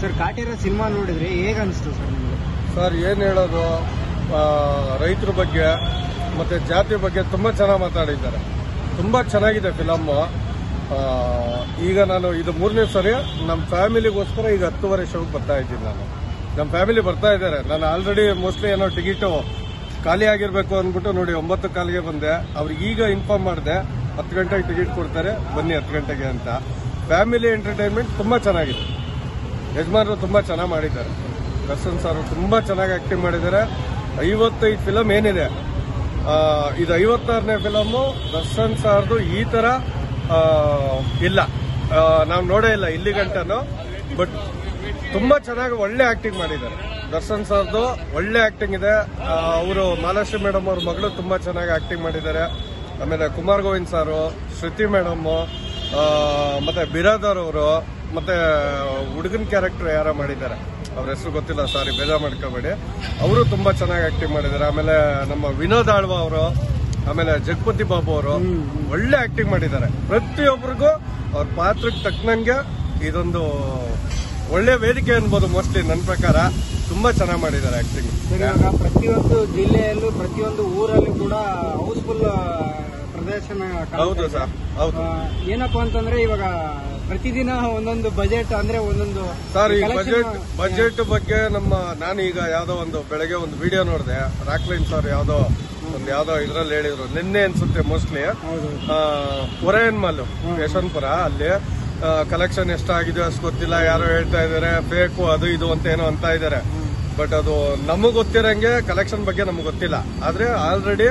Sir Kaatera cinema ನೋಡಿದ್ರೆ ಹೇಗೆ ಅನಿಸ್ತು ಸರ್ ನಿಮಗೆ? ಸರ್ ಏನ್ ಹೇಳೋದು, ರೈತರ ಬಗ್ಗೆ ಮತ್ತೆ ಜಾತಿ ಬಗ್ಗೆ ತುಂಬಾ ಚೆನ್ನಾಗಿ ಮಾತಾಡಿದ್ದಾರೆ. ತುಂಬಾ ಚೆನ್ನಾಗಿದೆ ಫಿಲಮ್. ಈಗ ನಾನು ಇದು 3ನೇ ಸರಿ ನಮ್ಮ ಫ್ಯಾಮಿಲಿಗೋಸ್ಕರ ಈಗ 10:30 ಶೋಗೆ ಬರ್ತಾ ಇದ್ದೀನಿ. ನಮ್ಮ ಫ್ಯಾಮಿಲಿ ಬರ್ತಾ ಇದ್ದಾರೆ. ನಾನು ಆಲ್ರೆಡಿ ಮೋಸ್ಟ್ಲಿ ಏನೋ ಟಿಕೆಟ್ ಖಾಲಿ ಆಗಿರ್ಬೇಕು ಅಂದ್ಬಿಟ್ಟು ನೋಡಿ 9 ಕಾಲಿಗೆ ಬಂದೆ. ಅವ್ರಿಗೆ ಈಗ ಇನ್ಫಾರ್ಮ್ ಮಾಡಿದೆ 10 ಗಂಟೆಗೆ ಟಿಕೆಟ್ ಕೊಡ್ತಾರೆ, ಬನ್ನಿ 10 ಗಂಟೆಗೆ ಅಂತ. ಫ್ಯಾಮಿಲಿ ಎಂಟರ್ಟೈನ್ಮೆಂಟ್ ತುಂಬಾ ಚೆನ್ನಾಗಿದೆ. ಯಜಮಾನರು ತುಂಬಾ ಚೆನ್ನಾಗಿ ಮಾಡಿದ್ದಾರೆ. ದರ್ಶನ್ ಸರ್ ತುಂಬಾ ಚೆನ್ನಾಗಿ ಆಕ್ಟಿಂಗ್ ಮಾಡಿದ್ದಾರೆ. 55 ಫಿಲಮ್ ಏನಿದೆ, ಇದು 56ನೇ ಫಿಲಮ್ ದರ್ಶನ್ ಸರ್ದು. ಈ ತರ ಇಲ್ಲ, ನಾವು ನೋಡೇ ಇಲ್ಲ ಇಲ್ಲಿ ಗಂಟನು. ಬಟ್ ತುಂಬಾ ಚೆನ್ನಾಗಿ ಒಳ್ಳೆ ಆಕ್ಟಿಂಗ್ ಮಾಡಿದ್ದಾರೆ. ದರ್ಶನ್ ಸರ್ದು ಒಳ್ಳೆ ಆಕ್ಟಿಂಗ್ ಇದೆ. ಅವರು ಮಹಾಲಕ್ಷ್ಮಿ ಮೇಡಮ್ ಅವ್ರ ಮಗಳು ತುಂಬಾ ಚೆನ್ನಾಗಿ ಆಕ್ಟಿಂಗ್ ಮಾಡಿದ್ದಾರೆ. ಆಮೇಲೆ ಕುಮಾರ್ ಗೋವಿಂದ್ ಸಾರು, ಶ್ರುತಿ ಮೇಡಮ್, ಮತ್ತೆ ಬಿರಾದರ್ ಅವರು, ಮತ್ತೆ ಹುಡುಗನ ಕ್ಯಾರೆಕ್ಟರ್ ಯಾರ ಮಾಡಿದ್ದಾರೆ, ಅವ್ರ ಹೆಸರು ಗೊತ್ತಿಲ್ಲ, ಸಾರಿ ಬೇಜಾರು ಮಾಡ್ಕೋಬೇಡಿ. ಅವರು ತುಂಬಾ ಚೆನ್ನಾಗಿ ಆಕ್ಟಿಂಗ್ ಮಾಡಿದ್ದಾರೆ. ಆಮೇಲೆ ನಮ್ಮ ವಿನೋದ್ ಆಳ್ವ ಅವರು, ಆಮೇಲೆ ಜಗಪತಿ ಬಾಬು ಅವರು ಒಳ್ಳೆ ಆಕ್ಟಿಂಗ್ ಮಾಡಿದ್ದಾರೆ. ಪ್ರತಿಯೊಬ್ಬರಿಗೂ ಅವ್ರ ಪಾತ್ರಕ್ಕೆ ತಕ್ಕನಂಗೆ ಇದೊಂದು ಒಳ್ಳೆ ವೇದಿಕೆ ಅನ್ಬೋದು. ಮೋಸ್ಟ್ಲಿ ನನ್ನ ಪ್ರಕಾರ ತುಂಬಾ ಚೆನ್ನಾಗಿ ಮಾಡಿದ್ದಾರೆ ಆಕ್ಟಿಂಗ್. ಇವಾಗ ಪ್ರತಿಯೊಂದು ಜಿಲ್ಲೆಯಲ್ಲೂ ಪ್ರತಿಯೊಂದು ಊರಲ್ಲೂ ಕೂಡ ಹೌಸ್ಫುಲ್ ಪ್ರದರ್ಶನ. ಹೌದು ಸರ್, ಹೌದು. ಏನಪ್ಪಾ ಅಂತಂದ್ರೆ ಇವಾಗ ಪ್ರತಿದಿನ ಒಂದೊಂದು ಬಜೆಟ್ ಅಂದ್ರೆ ಒಂದೊಂದು ಸರ್, ಈ ಬಜೆಟ್ ಬಗ್ಗೆ ನಾನು ಈಗ ಯಾವ್ದೋ ಒಂದು ಬೆಳಗ್ಗೆ ಒಂದು ವಿಡಿಯೋ ನೋಡಿದೆ. ರಾಕ್ಲೈನ್ ಸರ್ ಯಾವ್ದೋ ಇದ್ರಲ್ಲಿ ಹೇಳಿದ್ರು, ನಿನ್ನೆ ಅನ್ಸುತ್ತೆ ಮೋಸ್ಟ್ಲಿ. ಒರಯನ್ ಮಾಲ್ ಯಶವಂತಪುರ, ಅಲ್ಲಿ ಕಲೆಕ್ಷನ್ ಎಷ್ಟಾಗಿದೆ ಅಷ್ಟು ಗೊತ್ತಿಲ್ಲ, ಯಾರೋ ಹೇಳ್ತಾ ಇದಾರೆ ಬೇಕು ಅದು ಇದು ಅಂತ ಏನೋ ಅಂತ ಇದಾರೆ. ಬಟ್ ಅದು ನಮಗ್ ಗೊತ್ತಿರಂಗೆ ಕಲೆಕ್ಷನ್ ಬಗ್ಗೆ ನಮ್ಗೆ ಗೊತ್ತಿಲ್ಲ. ಆದ್ರೆ ಆಲ್ರೆಡಿ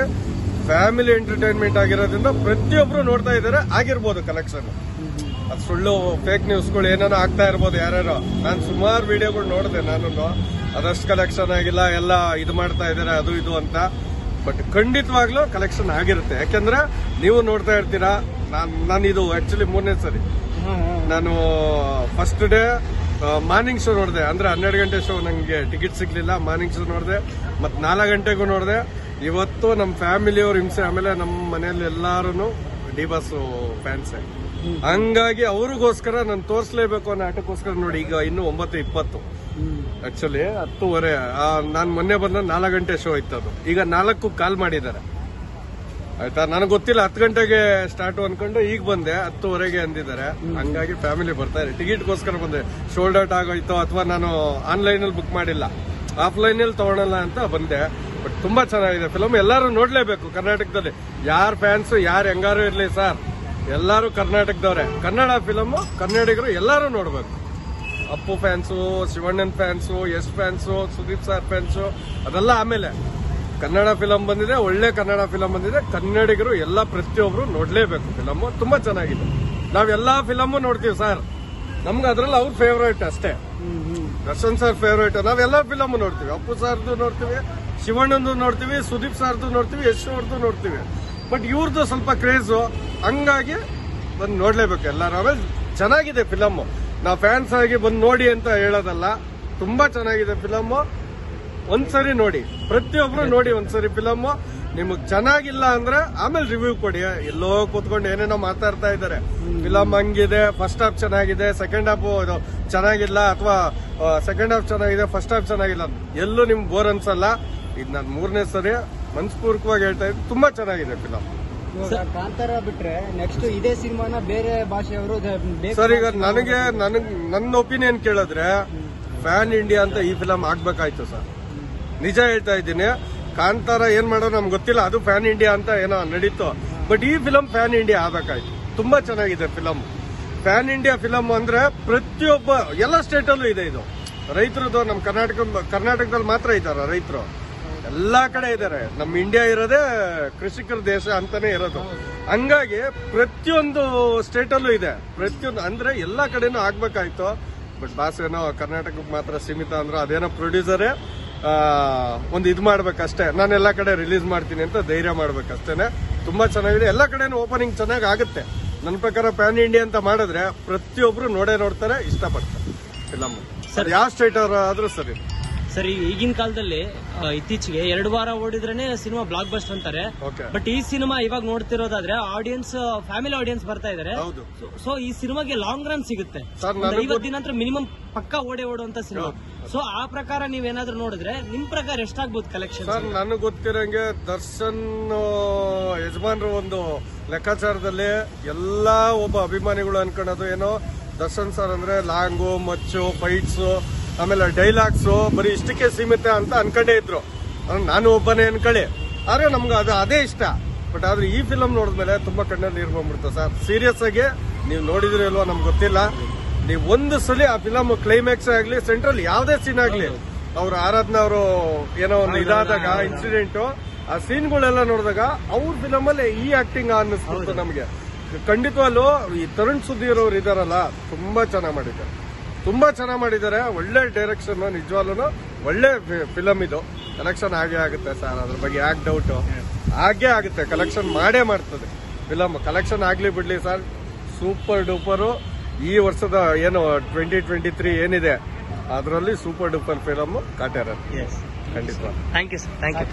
ಫ್ಯಾಮಿಲಿ ಎಂಟರ್ಟೈನ್ಮೆಂಟ್ ಆಗಿರೋದ್ರಿಂದ ಪ್ರತಿಯೊಬ್ರು ನೋಡ್ತಾ ಇದಾರೆ. ಆಗಿರ್ಬೋದು ಕಲೆಕ್ಷನ್, ಅದು ಸುಳ್ಳು ಫೇಕ್ ನ್ಯೂಸ್ಗಳು ಏನೇನೋ ಆಗ್ತಾ ಇರ್ಬೋದು ಯಾರ್ಯಾರೋ. ನಾನು ಸುಮಾರು ವಿಡಿಯೋಗಳು ನೋಡಿದೆ, ನಾನು ಅದಷ್ಟು ಕಲೆಕ್ಷನ್ ಆಗಿಲ್ಲ, ಎಲ್ಲ ಇದು ಮಾಡ್ತಾ ಇದಾರೆ ಅದು ಇದು ಅಂತ. ಬಟ್ ಖಂಡಿತವಾಗ್ಲೂ ಕಲೆಕ್ಷನ್ ಆಗಿರುತ್ತೆ. ಯಾಕೆಂದ್ರೆ ನೀವು ನೋಡ್ತಾ ಇರ್ತೀರಾ. ನಾನು ಇದು ಆಕ್ಚುಲಿ 3ನೇ ಸರಿ. ನಾನು ಫಸ್ಟ್ ಡೇ ಮಾರ್ನಿಂಗ್ ಶೋ ನೋಡಿದೆ, ಅಂದ್ರೆ 12 ಗಂಟೆ ಶೋ. ನಂಗೆ ಟಿಕೆಟ್ ಸಿಗ್ಲಿಲ್ಲ. ಮಾರ್ನಿಂಗ್ ಶೋ ನೋಡಿದೆ, ಮತ್ತೆ 4 ಗಂಟೆಗೂ ನೋಡಿದೆ. ಇವತ್ತು ನಮ್ಮ ಫ್ಯಾಮಿಲಿಯವ್ರ ಹಿಂಸೆ. ಆಮೇಲೆ ನಮ್ಮ ಮನೆಯಲ್ಲಿ ಎಲ್ಲಾರು ಡಿ ಬಾಸ್ ಫ್ಯಾನ್ಸೇ. ಹಂಗಾಗಿ ಅವ್ರಿಗೋಸ್ಕರ ನಾನು ತೋರಿಸಲೇಬೇಕು ಅನ್ನೋ ಆಟಕ್ಕೋಸ್ಕರ ನೋಡಿ ಈಗ ಇನ್ನು 9:20 ಆಕ್ಚುಲಿ 10:30. ನಾನು ಮೊನ್ನೆ ಬಂದ 4 ಗಂಟೆ ಶೋ ಇತ್ತು. ಅದು ಈಗ 4ಕ್ಕೆ ಕಾಲ್ ಮಾಡಿದ್ದಾರೆ. ಆಯ್ತಾ, ನನಗೆ ಗೊತ್ತಿಲ್ಲ 10 ಗಂಟೆಗೆ ಸ್ಟಾರ್ಟ್ ಅನ್ಕೊಂಡು ಈಗ ಬಂದೆ. 10:30ಗೆ ಅಂದಿದ್ದಾರೆ. ಹಂಗಾಗಿ ಫ್ಯಾಮಿಲಿ ಬರ್ತಾ ಇದೆ. ಟಿಕೆಟ್ಗೋಸ್ಕರ ಬಂದೆ. ಶೋಲ್ಡ್ ಔಟ್ ಆಗೋಯ್ತು ಅಥವಾ ನಾನು ಆನ್ಲೈನ್ ಅಲ್ಲಿ ಬುಕ್ ಮಾಡಿಲ್ಲ, ಆಫ್ಲೈನ್ ಅಲ್ಲಿ ತಗೊಳಲ್ಲ ಅಂತ ಬಂದೆ. ಬಟ್ ತುಂಬಾ ಚೆನ್ನಾಗಿದೆ ಫಿಲಮ್. ಎಲ್ಲರೂ ನೋಡ್ಲೇಬೇಕು. ಕರ್ನಾಟಕದಲ್ಲಿ ಯಾರ ಫ್ಯಾನ್ಸ್ ಯಾರು ಹೆಂಗಾರು ಇರ್ಲಿ ಸರ್, ಎಲ್ಲರೂ ಕರ್ನಾಟಕದವ್ರೆ. ಕನ್ನಡ ಫಿಲಮ್ ಕನ್ನಡಿಗರು ಎಲ್ಲರೂ ನೋಡ್ಬೇಕು. ಅಪ್ಪು ಫ್ಯಾನ್ಸು, ಶಿವಣ್ಣನ್ fans, Yash fans, Sudeep sir fans, ಅದೆಲ್ಲ ಆಮೇಲೆ. ಕನ್ನಡ ಫಿಲಮ್ ಬಂದಿದೆ, ಒಳ್ಳೆ ಕನ್ನಡ ಫಿಲಮ್ ಬಂದಿದೆ. ಕನ್ನಡಿಗರು ಎಲ್ಲ ಪ್ರತಿಯೊಬ್ರು ನೋಡ್ಲೇಬೇಕು. ಫಿಲಮ್ ತುಂಬಾ ಚೆನ್ನಾಗಿದೆ. ನಾವೆಲ್ಲಾ ಫಿಲಮ್ ನೋಡ್ತೀವಿ ಸರ್. ನಮ್ಗೆ ಅದ್ರಲ್ಲಿ ಅವ್ರ ಫೇವ್ರೇಟ್ ಅಷ್ಟೇ. Darshan sir favourite. ನಾವೆಲ್ಲಾ ಫಿಲಮ್ ನೋಡ್ತೀವಿ. ಅಪ್ಪು ಸರ್ದು ನೋಡ್ತೀವಿ, ಶಿವಣ್ಣಂದು ನೋಡ್ತೀವಿ, ಸುದೀಪ್ ಸರ್ದು ನೋಡ್ತೀವಿ, ಯಶ್ ಅವ್ರದ್ದು ನೋಡ್ತೀವಿ. ಬಟ್ ಇವ್ರದ್ದು ಸ್ವಲ್ಪ ಕ್ರೇಜು, ಹಂಗಾಗಿ ಬಂದು ನೋಡ್ಲೇಬೇಕು ಎಲ್ಲರೂ. ಆಮೇಲೆ ಚೆನ್ನಾಗಿದೆ ಫಿಲಮ್. ನಾವು ಫ್ಯಾನ್ಸ್ ಆಗಿ ಬಂದು ನೋಡಿ ಅಂತ ಹೇಳೋದಲ್ಲ. ತುಂಬಾ ಚೆನ್ನಾಗಿದೆ ಫಿಲಮ್. ಒಂದ್ಸರಿ ನೋಡಿ, ಪ್ರತಿಯೊಬ್ರು ನೋಡಿ ಒಂದ್ಸರಿ ಫಿಲಮ್. ನಿಮಗ್ ಚೆನ್ನಾಗಿಲ್ಲ ಅಂದ್ರೆ ಆಮೇಲೆ ರಿವ್ಯೂ ಕೊಡಿ. ಎಲ್ಲೋ ಕೂತ್ಕೊಂಡು ಏನೇನೋ ಮಾತಾಡ್ತಾ ಇದ್ದಾರೆ. ಫಿಲಮ್ ಹಂಗಿದೆ, ಫಸ್ಟ್ ಹಾಫ್ ಚೆನ್ನಾಗಿದೆ, ಸೆಕೆಂಡ್ ಹಾಫ್ ಚೆನ್ನಾಗಿಲ್ಲ, ಅಥವಾ ಸೆಕೆಂಡ್ ಹಾಫ್ ಚೆನ್ನಾಗಿದೆ, ಫಸ್ಟ್ ಹಾಫ್ ಚೆನ್ನಾಗಿಲ್ಲ. ಎಲ್ಲೂ ನಿಮ್ಗೆ ಬೋರ್ ಅನ್ಸಲ್ಲ. ಇದು ನಾನು 3ನೇ ಸರಿ ಮನಸ್ಪೂರ್ವಕವಾಗಿ ಹೇಳ್ತಾ ಇದ್ದೀನಿ. ತುಂಬಾ ಚೆನ್ನಾಗಿದೆ ಫಿಲಮ್. ಕಾಂತಾರ ಬಿಟ್ರೆ ನೆಕ್ಸ್ಟ್ ಇದೇ ಸಿನಿಮಾನ ಬೇರೆ ಭಾಷೆಯವರು ಸರ್, ಈಗ ನನ್ನ ಒಪಿನಿಯನ್ ಕೇಳಿದ್ರೆ ಫ್ಯಾನ್ ಇಂಡಿಯಾ ಅಂತ ಈ ಫಿಲಮ್ ಆಗ್ಬೇಕಾಯ್ತು ಸರ್. ನಿಜ ಹೇಳ್ತಾ ಇದ್ದೀನಿ. ಕಾಂತಾರ ಏನ್ ಮಾಡೋ ನಮ್ಗೆ ಗೊತ್ತಿಲ್ಲ, ಅದು ಫ್ಯಾನ್ ಇಂಡಿಯಾ ಅಂತ ಏನೋ ನಡೀತು. ಬಟ್ ಈ ಫಿಲಮ್ ಫ್ಯಾನ್ ಇಂಡಿಯಾ ಆಗ್ಬೇಕಾಯ್ತು. ತುಂಬಾ ಚೆನ್ನಾಗಿದೆ ಫಿಲಮ್. ಫ್ಯಾನ್ ಇಂಡಿಯಾ ಫಿಲಮ್ ಅಂದ್ರೆ ಪ್ರತಿಯೊಬ್ಬ ಎಲ್ಲ ಸ್ಟೇಟ್ ಅಲ್ಲೂ ಇದೆ. ಇದು ರೈತರದ್ದು ನಮ್ಮ ಕರ್ನಾಟಕದಲ್ಲಿ ಮಾತ್ರ ಇದ್ದಾರೆ ರೈತರು. ಎಲ್ಲಾ ಕಡೆ ಇದ್ದಾರೆ. ನಮ್ಮ ಇಂಡಿಯಾ ಇರೋದೇ ಕೃಷಿಕರ ದೇಶ ಅಂತಾನೆ ಇರೋದು. ಹಂಗಾಗಿ ಪ್ರತಿಯೊಂದು ಸ್ಟೇಟ್ ಅಲ್ಲೂ ಇದೆ. ಪ್ರತಿಯೊಂದು ಅಂದ್ರೆ ಎಲ್ಲಾ ಕಡೆನೂ ಆಗ್ಬೇಕಾಯ್ತು. ಬಟ್ ಬಾಸ್ ಏನೋ ಕರ್ನಾಟಕಕ್ಕೆ ಮಾತ್ರ ಸೀಮಿತ ಅಂದ್ರೆ ಅದೇನೋ ಪ್ರೊಡ್ಯೂಸರೇ ಒಂದು ಇದು ಮಾಡ್ಬೇಕಷ್ಟೇ. ನಾನು ಎಲ್ಲಾ ಕಡೆ ರಿಲೀಸ್ ಮಾಡ್ತೀನಿ ಅಂತ ಧೈರ್ಯ ಮಾಡ್ಬೇಕಷ್ಟೇನೆ. ತುಂಬಾ ಚೆನ್ನಾಗಿದೆ. ಎಲ್ಲಾ ಕಡೆನೂ ಓಪನಿಂಗ್ ಚೆನ್ನಾಗಿ ಆಗುತ್ತೆ. ನನ್ನ ಪ್ರಕಾರ ಪ್ಯಾನ್ ಇಂಡಿಯಾ ಅಂತ ಮಾಡಿದ್ರೆ ಪ್ರತಿಯೊಬ್ರು ನೋಡ್ತಾರೆ, ಇಷ್ಟಪಡ್ತಾರೆ ಫಿಲಮ್. ಸರ್ ಯಾವ ಸ್ಟೇಟ್ ಆದ್ರೂ ಸರಿ. ಸರ್ ಈಗಿನ ಕಾಲದಲ್ಲಿ ಇತ್ತೀಚೆಗೆ 2 ವಾರ ಓಡಿದ್ರೇನೆ ಸಿನಿಮಾ ಬ್ಲಾಕ್ ಬಸ್ಟರ್ ಅಂತಾರೆ. ಬಟ್ ಈ ಸಿನಿಮಾ ಇವಾಗ ನೋಡ್ತಿರೋದಾದ್ರೆ ಆಡಿಯನ್ಸ್ ಫ್ಯಾಮಿಲಿ ಆಡಿಯನ್ಸ್ ಬರ್ತಾ ಇದಾರೆ. ಸೊ ಈ ಸಿನಿಮಾಗೆ ಲಾಂಗ್ ರನ್ ಸಿಗುತ್ತೆ. 50 ದಿನ ನಂತರ ಮಿನಿಮಮ್ ಪಕ್ಕ ಓಡುವಂತ ಸಿನಿಮಾ. ಸೊ ಆ ಪ್ರಕಾರ ನೀವೇನಾದ್ರೂ ನೋಡಿದ್ರೆ ನಿಮ್ ಪ್ರಕಾರ ಎಷ್ಟಾಗ್ಬೋದು ಕಲೆಕ್ಷನ್? ಸರ್ ನನಗೆ ಗೊತ್ತಿರಂಗೆ ದರ್ಶನ್ ಯಜಮಾನ್ರು ಒಂದು ಲೆಕ್ಕಾಚಾರದಲ್ಲಿ ಎಲ್ಲಾ ಒಬ್ಬ ಅಭಿಮಾನಿಗಳು ಅನ್ಕೊಳ್ಳೋದು ಏನೋ ದರ್ಶನ್ ಸರ್ ಅಂದ್ರೆ ಲಾಂಗು, ಮಚ್ಚು, ಫೈಟ್ಸ್, ಆಮೇಲೆ ಡೈಲಾಗ್ಸ್ ಬರೀ ಇಷ್ಟಕ್ಕೆ ಸೀಮಿತ ಅಂತ ಅನ್ಕೊಂಡೇ ಇದ್ರು. ನಾನು ಒಬ್ಬನೇ ಅನ್ಕೊಳ್ಳಿ. ಆದ್ರೆ ನಮ್ಗೆ ಅದೇ ಇಷ್ಟ. ಬಟ್ ಆದ್ರೆ ಈ ಫಿಲಮ್ ನೋಡಿದ್ಮೇಲೆ ತುಂಬಾ ಕಣ್ಣಲ್ಲಿ ನೀರು ಬಂದ್ಬಿಡ್ತು ಸರ್. ಸೀರಿಯಸ್ ಆಗಿ ನೀವು ನೋಡಿದ್ರಿ ಇಲ್ವೋ ನಮ್ಗೆ ಗೊತ್ತಿಲ್ಲ. ನೀವು ಒಂದು ಸಲ ಆ ಫಿಲಮ್ ಕ್ಲೈಮ್ಯಾಕ್ಸ್ ಆಗ್ಲಿ, ಸೆಂಟ್ರಲ್ ಯಾವ್ದೇ ಸೀನ್ ಆಗ್ಲಿ, ಅವ್ರ ಆರಾಧನಾ ಅವರು ಏನೋ ಒಂದು ಇದಾದಾಗ ಇನ್ಸಿಡೆಂಟ್ ಆ ಸೀನ್ಗಳೆಲ್ಲ ನೋಡಿದಾಗ ಅವ್ರ ಫಿಲಮ್ ಅಲ್ಲಿ ಈ ಆಕ್ಟಿಂಗ್ ಅನ್ನಿಸ್ಬಿಡ್ತು ನಮ್ಗೆ. ಖಂಡಿತವಲ್ಲೂ ಈ ತರುಣ್ ಸುಧೀರ್ ಅವ್ರು ಇದಾರಲ್ಲ, ತುಂಬಾ ಚೆನ್ನಾಗಿ ಮಾಡಿದ್ದಾರೆ. ಒಳ್ಳೆ ಡೈರೆಕ್ಷನ್, ನಿಜವಾಗ್ಲೂ ಒಳ್ಳೆ ಫಿಲಮ್ ಇದು. ಕಲೆಕ್ಷನ್ ಆಗೇ ಆಗುತ್ತೆ ಸರ್, ಅದ್ರ ಬಗ್ಗೆ ಯಾಕೆ ಡೌಟ್? ಹಾಗೇ ಆಗುತ್ತೆ, ಕಲೆಕ್ಷನ್ ಮಾಡೇ ಮಾಡ್ತದೆ ಫಿಲಮ್. ಕಲೆಕ್ಷನ್ ಆಗ್ಲಿ ಬಿಡ್ಲಿ ಸರ್, ಸೂಪರ್ ಡೂಪರು. ಈ ವರ್ಷದ ಏನು 2023 ಏನಿದೆ ಅದರಲ್ಲಿ ಸೂಪರ್ ಡೂಪರ್ ಫಿಲಮ್ ಕಾಟ್ಯಾರ ಖಂಡಿತ. Thank you sir. Thank you.